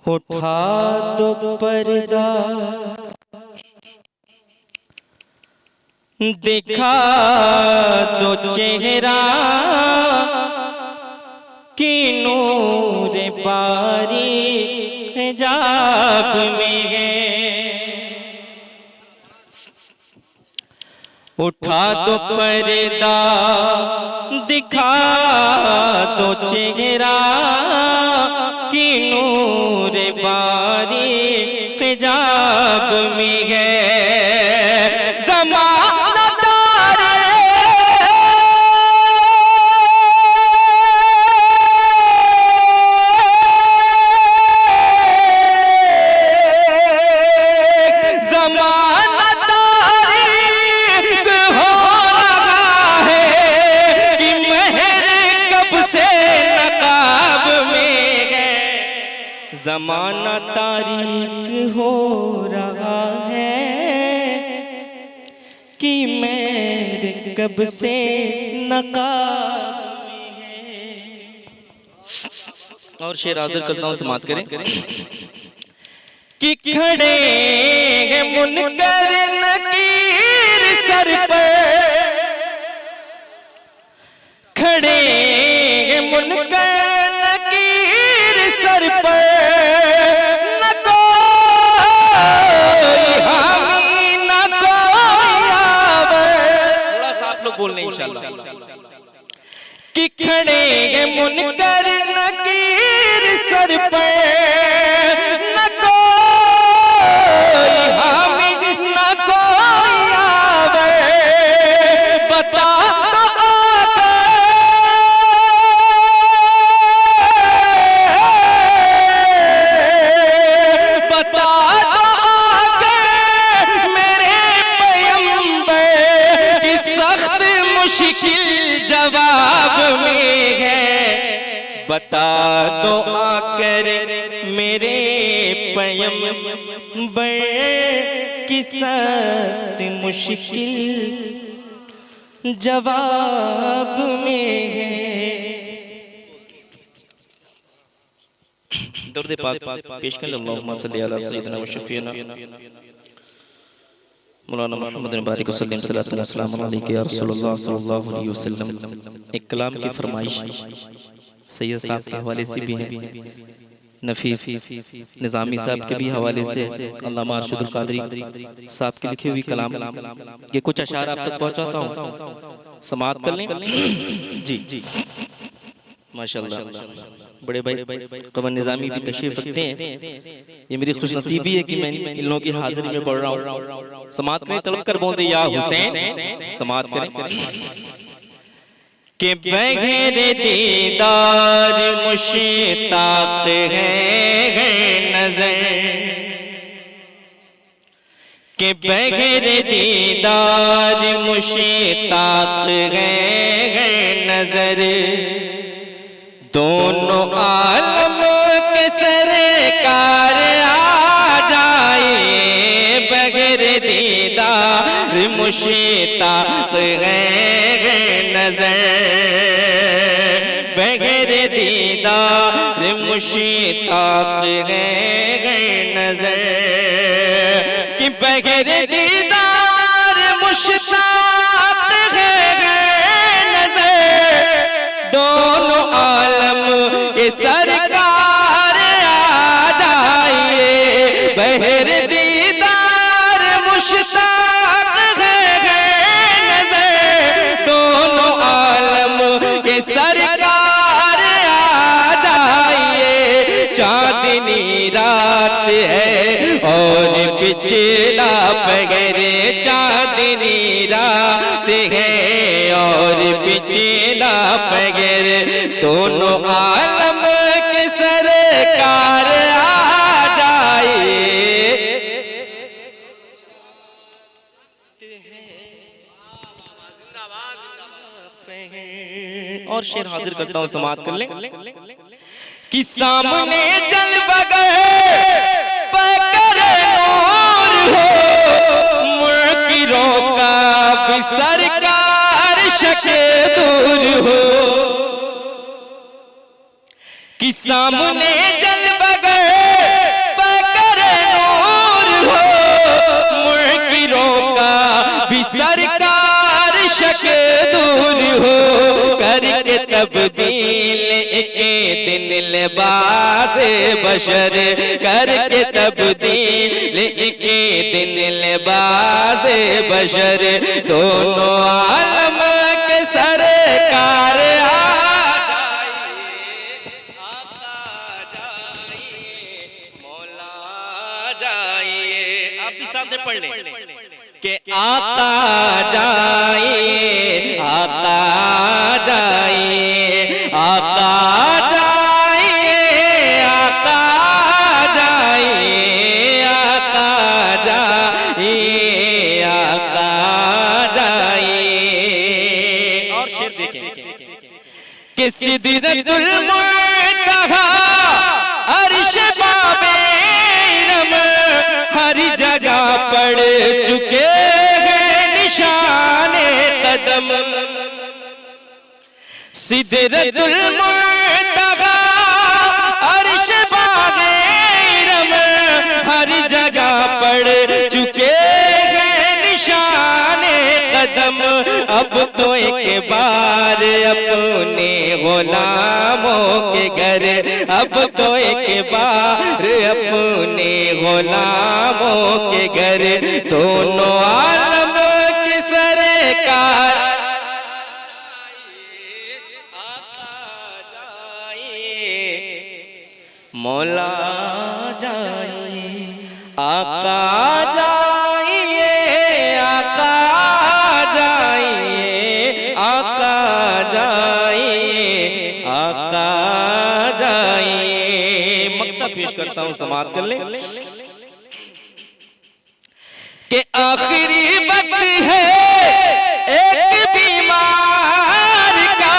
उठा दो पर्दा, दिखा दो चेहरा कि नूर बारी हिजाब में है। उठा दो पर्दा, दिखा दो चेहरा कि नूर बारी हिजाब में है। ज़माना तारीक हो रहा है कि मेरे कब से नकाब में है। और शेर हाज़िर करता हूँ, समाअत करें कि खड़े हैं मुनकर नकीर सर पर, खड़े हैं मुनकर नकीर सर पर, बोलने इंशाअल्लाह कि खड़े हैं मुनकर नकीर सर पर, न कोई हामी न कोई आवे, बता दो आके मेरे पैगंबर की सख्त मुश्किल जवाब में है। बता दो आकर मेरे पैगंबर की सख्त मुश्किल जवाब में है। दर्द पाक पेश कर अल्लाहुम्मा सल्ली अला सय्यिदिना व शफीना मौलाना मोहम्मद बारिक वसल्लम सल्लल्लाहु अलैहि वसल्लम। एक कलाम की फरमाइश सैयद साहब के हवाले से भी है, नफीस निज़ामी साहब के भी हवाले से, अल्लामा अरशदुल क़ादरी साहब की लिखी हुई कलाम। ये कुछ अशार आप तक पहुँचाता हूँ, समाअत कर लें जी। माशाअल्लाह बड़े भाई कमर निज़ामी भी तशरीफ रखते हैं। ये मेरी खुशनसीबी है कि मैं इन लोगों की हाजिरी में पढ़ रहा हूँ। समाअत करें, तलब कर बोल दे या हुसैन। समाअत करें कि बग़ैर दीदार मुश्ताक़ है नज़र, कि बग़ैर दीदार मुश्ताक़ है नज़र, दोनों आलम के सरकार आ जाए, बग़ैर दीदार मुश्ताक़ है नज़र, बग़ैर दीदार मुश्ताक़ है नज़र, कि बग़ैर दीदार मुश्ताक़ है नज़र, दोनों आलम के सरकार आ जाइए, बग़ैर दीदार मुश्ताक़ है नज़र, दोनों आलम के सरकार आ जाइए। चांदनी रात है और पिछला बग़ैर, चांदनी रात है और पिछला बग़ैर, दोनों आलम के सरकार आ जाए। और शेर हाजिर करता हूँ, समाअत कर लें कि सामने चल बग़ैर पकर नूर हो, मुनकिरों का भी सरकार शक दूर हो, कि सामने चल बग़ैर तब्दील एक दिन लिबास बशर करके तब्दील एक दिन लिबास बशर दोनों आलम के सरकार से पढ़ लें कि आका जाइए आका जाइए आका जाइए आका जाइए आका जाइए आका जाइए। और शेर देखें कि सिदरतुल मुंतहा अर्श बाबे हर जगह पड़ चुके हैं निशाने कदम। सिदरतुल मुंतहा अर्श बागेरम हर जगह पड़ चुके हैं निशाने कदम। अब तो एक बार अपने गुलामों के घर अब तो एक बार अपने गुलामों के घर दोनों आलम की सरकार मौला जाइए आका जाइए आका जाइए आका जाइए आका जाइए। मक्ता पेश करता हूं, समाप्त कर ले कि आखिरी वक्त है एक बीमार का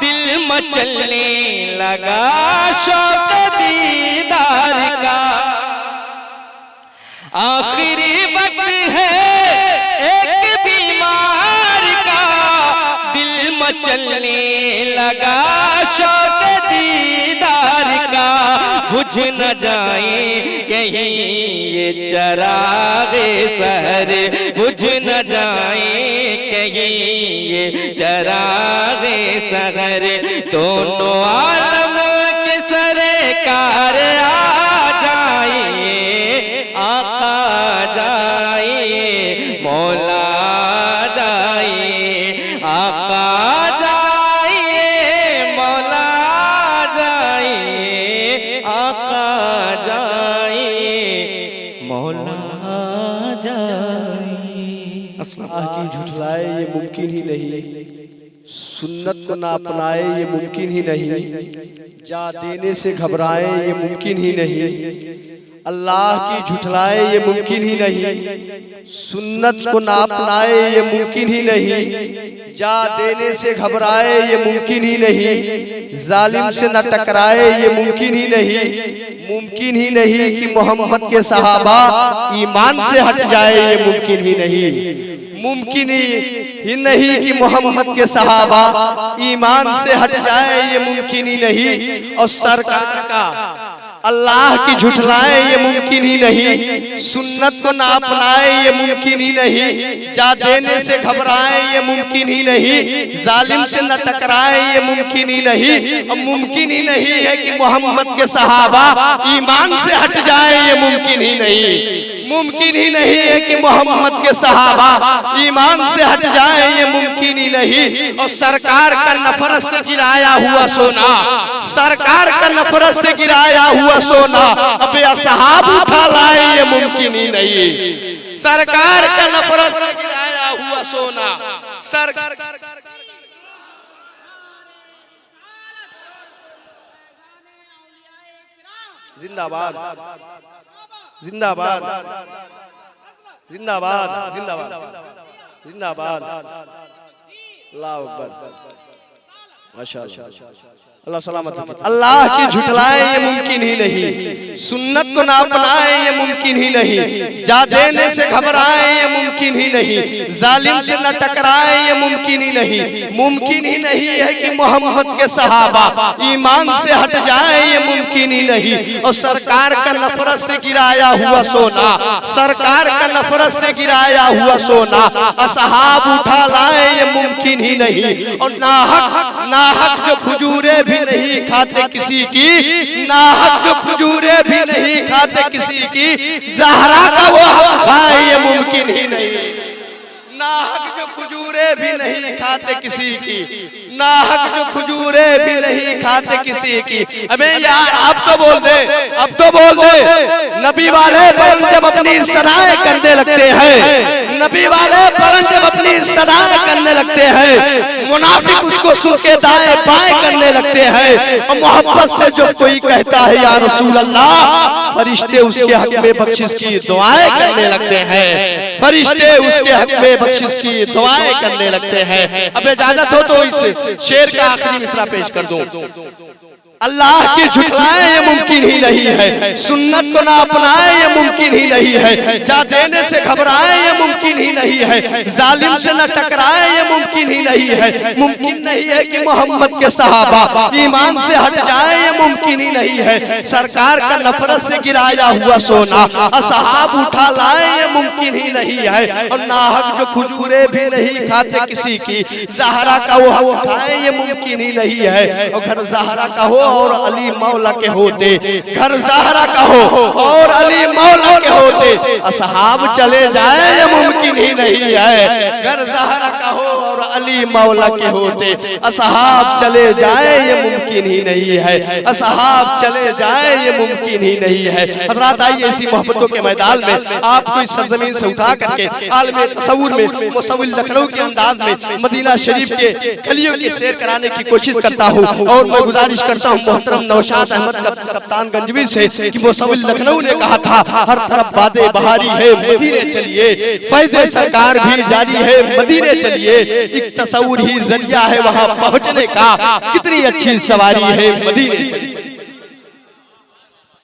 दिल मचलने लगा शौक दीदार का। आखिरी वक्त है एक बीमार का दिल मचलने लगा शौक दीदार का। बुझ न जाए कहीं ये चरागे सहर बुझ न जाए कहीं ये चरागे सहर दोनों आलम के सरकार आ जाइए आका जाइए मौला जाइए आका जाइए मौला जाइए आका जाइए मौला जाइए। अल्लाह की झुठलाए ये मुमकिन ही नहीं, सुन्नत को ना अपनाए ये मुमकिन ही नहीं, जा देने से घबराए ये मुमकिन ही नहीं। अल्लाह की झुठलाए ये मुमकिन ही नहीं, सुन्नत को ना अपनाए ये मुमकिन ही नहीं, जा देने से घबराए ये मुमकिन ही नहीं, जालिम से न टकराए ये मुमकिन ही नहीं। मुमकिन ही नहीं कि मोहम्मद के सहाबा ईमान से हट जाए ये मुमकिन ही नहीं। मुमकिन ही नहीं कि मोहम्मद के सहाबा ईमान से हट जाए ये मुमकिन ही नहीं। और सरकार का अल्लाह की झुठलाए ये मुमकिन ही नहीं, सुन्नत को ना अपनाए ये मुमकिन ही नहीं, जा देने से घबराए ये मुमकिन ही नहीं, जालिम से न टकराए ये मुमकिन ही नहीं। और मुमकिन ही नहीं है कि मोहम्मद के सहाबा ईमान से हट जाए ये मुमकिन ही नहीं। मुमकिन ही नहीं है कि मोहम्मद के सहाबा ईमान से हट जाए ये मुमकिन ही नहीं। और सरकार का नफरत से गिराया हुआ सोना, सरकार का नफरत से गिराया हुआ सोना अब असहाब उठा लाए ये मुमकिन ही नहीं। सरकार का नफरत से गिराया हुआ सोना सरकार जिंदाबाद जिंदाबाद जिंदाबाद जिंदाबाद जिंदाबाद अल्लाह अकबर माशाअल्लाह अल्लाह सलामत। अल्लाह की झुठलाए ये मुमकिन ही नहीं, सुन्नत को ना अपनाए ये मुमकिन ही नहीं, जा देने से घबराए ये मुमकिन ही नहीं, जालिम से न टकराए ये मुमकिन ही नहीं। मुमकिन ही नहीं है कि मोहम्मद के सहाबा ईमान से हट जाए ये मुमकिन ही नहीं। और सरकार का नफरत से गिराया हुआ सोना, सरकार का नफरत से गिराया हुआ सोना असहाब उठा लाए ये मुमकिन ही नहीं। और नाहक जो खजूरे भी नहीं खाते किसी की, नाहक जो खजूरे भी नहीं खाते किसी की, ज़हरा का वो हक खाए ये मुमकिन ही नहीं। नाहक जो खजूरे भी नहीं खाते किसी की, नाहक जो खजूरे भी नहीं खाते किसी की। अबे यार अब तो बोल दे, अब तो बोल दे। नबी वाले बल जब अपनी सदाएं करने लगते हैं, नबी वाले बल जब अपनी सदाएं करने लगते हैं, मुनाफिक उसको सुन के दाएं बाएं करने लगते हैं। और मोहब्बत से जो कोई कहता है या रसूल अल्लाह, फरिश्ते उसके हक में बख्शिश की दुआएं करने लगते हैं, फरिश्ते उसके हक में बख्शिश की दुआएं करने लगते हैं। अब इजाजत हो तो इसे शेर का आखिरी मिसरा पेश कर दूं। अल्लाह की झुटलाए ये मुमकिन ही नहीं है, सुन्नत को ना अपनाए ये मुमकिन ही नहीं है, जा देने से घबराए ये मुमकिन ही नहीं है, जालिम से न टकराए ये मुमकिन ही नहीं है। मुमकिन नहीं है कि मोहम्मद के सहाबा ईमान से हट जाए ये मुमकिन ही नहीं है। सरकार का नफरत से गिराया हुआ सोना असहाब उठा लाए ये मुमकिन ही नहीं है। और नाहक जो खजूरे भी नहीं खाते किसी की, ज़हरा का वो हक खाए ये मुमकिन ही नहीं है। और घर ज़हरा का हो और अली मौला के होते, घर ज़हरा का हो और अली मौला के होते, असहाब चले जाए ये मुमकिन ही नहीं है। घर ज़हरा का हो और अली मौला के होते, असहाब चले जाए ये मुमकिन ही नहीं है, असहाब चले जाए ये मुमकिन ही नहीं है। हज़रात आइए इसी मोहब्बतों के मैदान में आपको इस सरजमीन से उठा करके आलम तसव्वुर में मुसव्विल लखनऊ के अंदाज में मदीना शरीफ के गलियों की सैर कराने की कोशिश करता हूँ। और मैं गुजारिश करता हूँ मोहतरम नौशाद अहमद कप्तान गंजवी से कि मुसव्विल लखनऊ ने कहा था, हर तरफ बादे बहारी है मदीने चलिए, फैज़े सरकार भी जारी है मदीने चलिए, एक तसव्वुर ही जरिया है वहाँ पहुँचने का, कितनी अच्छी सवारी है मदीने चलिए।